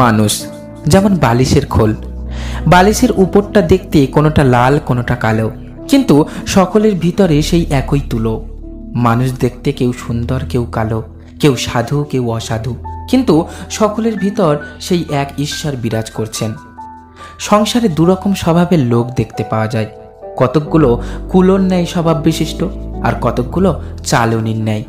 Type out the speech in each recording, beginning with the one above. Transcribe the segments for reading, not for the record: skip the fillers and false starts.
মানুষ যেমন বালিশের খোল। বালিশের উপরটা দেখতে কোনোটা লাল কোনোটা কালো, কিন্তু সকলের ভিতরে সেই একই তুলো। মানুষ দেখতে কেউ সুন্দর কেউ কালো, কেউ সাধু কেউ অসাধু, কিন্তু সকলের ভিতর সেই এক ঈশ্বর বিরাজ করছেন। সংসারে দুরকম স্বভাবের লোক দেখতে পাওয়া যায়। কতকগুলো কুলোর ন্যায় স্বভাব বিশিষ্ট, আর কতকগুলো চালনির ন্যায়।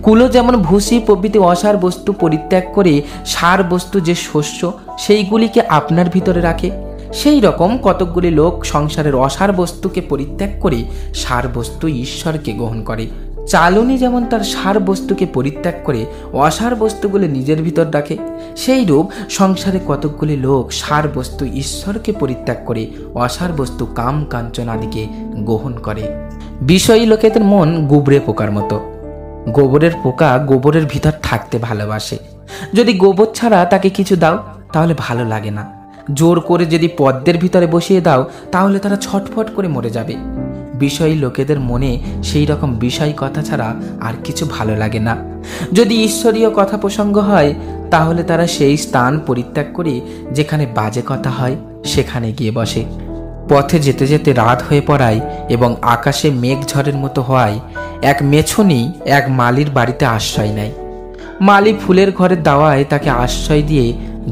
কুলো যেমন ভুসি প্রভৃতি অসার বস্তু পরিত্যাগ করে সার বস্তু যে শস্য সেইগুলিকে আপনার ভিতরে রাখে, সেই রকম কতকগুলি লোক সংসারের অসার বস্তুকে পরিত্যাগ করে সার বস্তু ঈশ্বরকে গ্রহণ করে। চালনি যেমন তার সার বস্তুকে পরিত্যাগ করে অসার বস্তুগুলি নিজের ভিতর রাখে, সেই রূপ সংসারে কতকগুলি লোক সার বস্তু ঈশ্বরকে পরিত্যাগ করে অসার বস্তু কাম কাঞ্চন আদিকে গ্রহণ করে। বিষয়ী লোকেদের মন গুবরে পোকার মতো। গোবরের পোকা গোবরের ভিতর থাকতে ভালোবাসে। যদি গোবর ছাড়া তাকে কিছু দাও তাহলে ভালো লাগে না। জোর করে যদি পদ্মের ভিতরে বসিয়ে দাও তাহলে তারা ছটফট করে মরে যাবে। বিষয়ী লোকেদের মনে সেই রকম বিষয় কথা ছাড়া আর কিছু ভালো লাগে না। যদি ঈশ্বরীয় কথা প্রসঙ্গ হয় তাহলে তারা সেই স্থান পরিত্যাগ করে যেখানে বাজে কথা হয় সেখানে গিয়ে বসে। পথে যেতে যেতে রাত হয়ে পড়ায় এবং আকাশে মেঘ ঝড়ের মতো হওয়ায় এক মেছুনি এক মালির বাড়িতে আশ্রয় নেয়। মালি ফুলের ঘরের দাওয়ায় তাকে আশ্রয় দিয়ে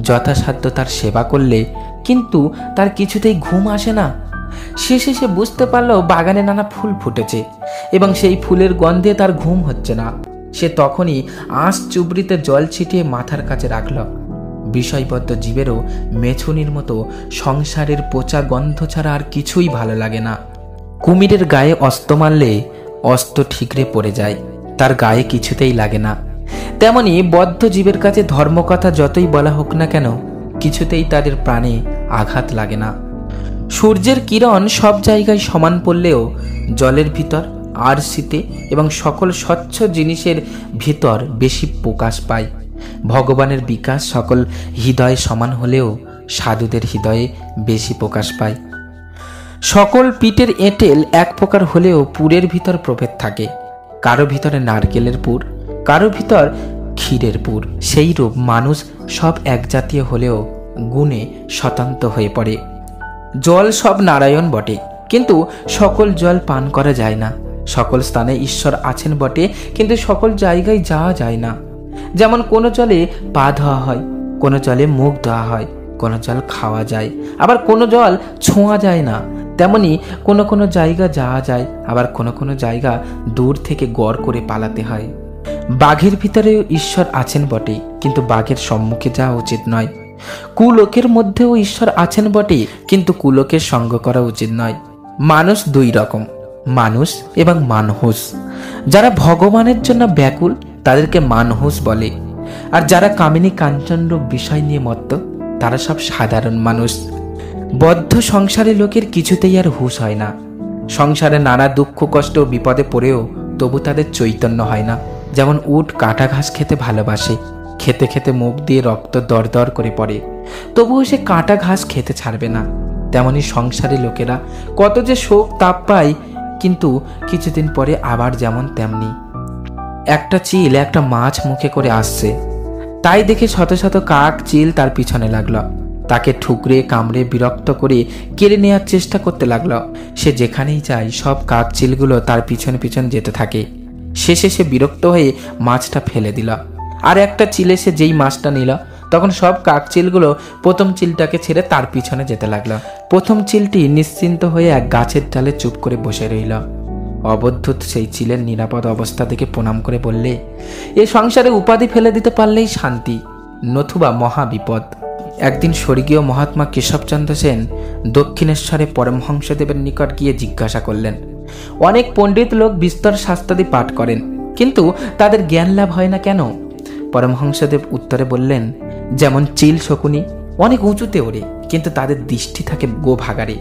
যথাসাধ্য তার সেবা করলে কিন্তু তার কিছুতেই ঘুম আসে না। শেষে সে বুঝতে পারল বাগানে নানা ফুল ফুটেছে এবং সেই ফুলের গন্ধে তার ঘুম হচ্ছে না। সে তখনই আঁশ চুবড়িতে জল ছিটিয়ে মাথার কাছে রাখল। বিষয়বদ্ধ জীবেরও মেছুনির মতো সংসারের পচা গন্ধ ছাড়া আর কিছুই ভালো লাগে না। কুমিরের গায়ে অস্ত মারলে অস্ত ঠিকরে পড়ে যায়, তার গায়ে কিছুতেই লাগে না। তেমনি বদ্ধ জীবের কাছে ধর্মকথা যতই বলা হোক না কেন কিছুতেই তাদের প্রাণে আঘাত লাগে না। সূর্যের কিরণ সব জায়গায় সমান পড়লেও জলের ভিতর আর শীতে এবং সকল স্বচ্ছ জিনিসের ভিতর বেশি প্রকাশ পায়। ভগবানের বিকাশ সকল হৃদয়ে সমান হলেও সাধুদের হৃদয়ে বেশি প্রকাশ পায়। সকল পিঠের এঁটেল এক প্রকার হলেও পুরের ভিতর প্রভেদ থাকে। কারো ভিতরে নারকেলের পুর, কারো ভিতর ক্ষীরের পুর। সেই রূপ মানুষ সব এক জাতীয় হলেও গুণে স্বতন্ত্র হয়ে পড়ে। জল সব নারায়ণ বটে, কিন্তু সকল জল পান করা যায় না। সকল স্থানে ঈশ্বর আছেন বটে, কিন্তু সকল জায়গায় যাওয়া যায় না। যেমন কোনো জলে পা ধোয়া হয়, কোনো জলে মুখ ধোয়া হয়, কোনো জল খাওয়া যায়, আবার কোনো জল ছোঁয়া যায় না। তেমনি কোনো কোনো জায়গা যাওয়া যায়, আবার কোনো কোনো জায়গা দূর থেকে গড় করে পালাতে হয়। বাঘের ভিতরেও ঈশ্বর আছেন বটে, কিন্তু বাঘের সম্মুখে যাওয়া উচিত নয়। কুলোকের মধ্যেও ঈশ্বর আছেন বটে, কিন্তু কুলোকের সঙ্গ করা উচিত নয়। মানুষ দুই রকম, মানুষ এবং মানহুস। যারা ভগবানের জন্য ব্যাকুল তাদেরকে মানহুস বলে, আর যারা কামিনী কাঞ্চনরূপ বিষয় নিয়ে মত্ত তারা সব সাধারণ মানুষ। বদ্ধ সংসারী লোকের কিছুতেই আর হুঁশ হয় না। সংসারে নানা দুঃখ কষ্ট বিপদে পড়েও তবু তাদের চৈতন্য হয় না। যেমন উট কাটা ঘাস খেতে ভালোবাসে, খেতে খেতে মুখ দিয়ে রক্ত দরদর করে পড়ে, তবুও সে কাটা ঘাস খেতে ছাড়বে না। তেমনি সংসারী লোকেরা কত যে শোক তাপ পায়, কিন্তু কিছুদিন পরে আবার যেমন তেমনি। একটা চিল একটা মাছ মুখে করে আসছে, তাই দেখে শত শত কাক চিল তার পিছনে লাগলো। তাকে ঠুকরে কামড়ে বিরক্ত করে কেড়ে নেওয়ার চেষ্টা করতে লাগলো। সে যেখানেই যায় সব কাক চিলগুলো তার পিছনে পিছনে যেতে থাকে। শেষে সে বিরক্ত হয়ে মাছটা ফেলে দিল। আর একটা চিলে সে যেই মাছটা নিল, তখন সব কাক চিলগুলো প্রথম চিলটাকে ছেড়ে তার পিছনে যেতে লাগলো। প্রথম চিলটি নিশ্চিন্ত হয়ে এক গাছের ডালে চুপ করে বসে রইল। অবধূত সেই চিলের নিরাপদ অবস্থা দেখে প্রণাম করে বললে, এ সংসারে উপাধি ফেলে দিতে পারলেই শান্তি, নতুবা মহা বিপদ। একদিন স্বর্গীয় মহাত্মা কেশবচন্দ্র সেন দক্ষিণেশ্বরে পরমহংসদেবের নিকট গিয়ে জিজ্ঞাসা করলেন। অনেক পণ্ডিত লোক বিস্তর শাস্ত্রাদি পাঠ করেন, কিন্তু তাদের জ্ঞান লাভ হয় না কেন? পরমহংসদেব উত্তরে বললেন, যেমন চিল শকুনি অনেক উঁচুতে ওড়ে, কিন্তু তাদের দৃষ্টি থাকে গো ভাগারে।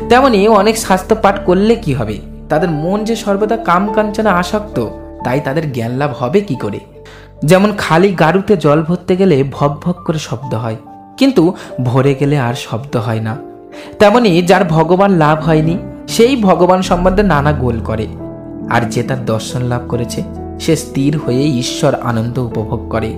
তেমনি অনেক শাস্ত্র পাঠ করলে কি হবে? তাদের মন যে সর্বদা কাম কাঞ্চনে আসক্ত, তাই তাদের জ্ঞান লাভ হবে কি করে? যেমন খালি গাড়ুতে জল ভরতে গেলে ভক ভক করে শব্দ হয়, কিন্তু ভরে গেলে আর শব্দ হয় না। তেমনি যার ভগবান লাভ হয়নি সেই ভগবান সম্বন্ধে নানা গোল করে, আর যে তার দর্শন লাভ করেছে সে স্থির হয়ে ঈশ্বর আনন্দ উপভোগ করে।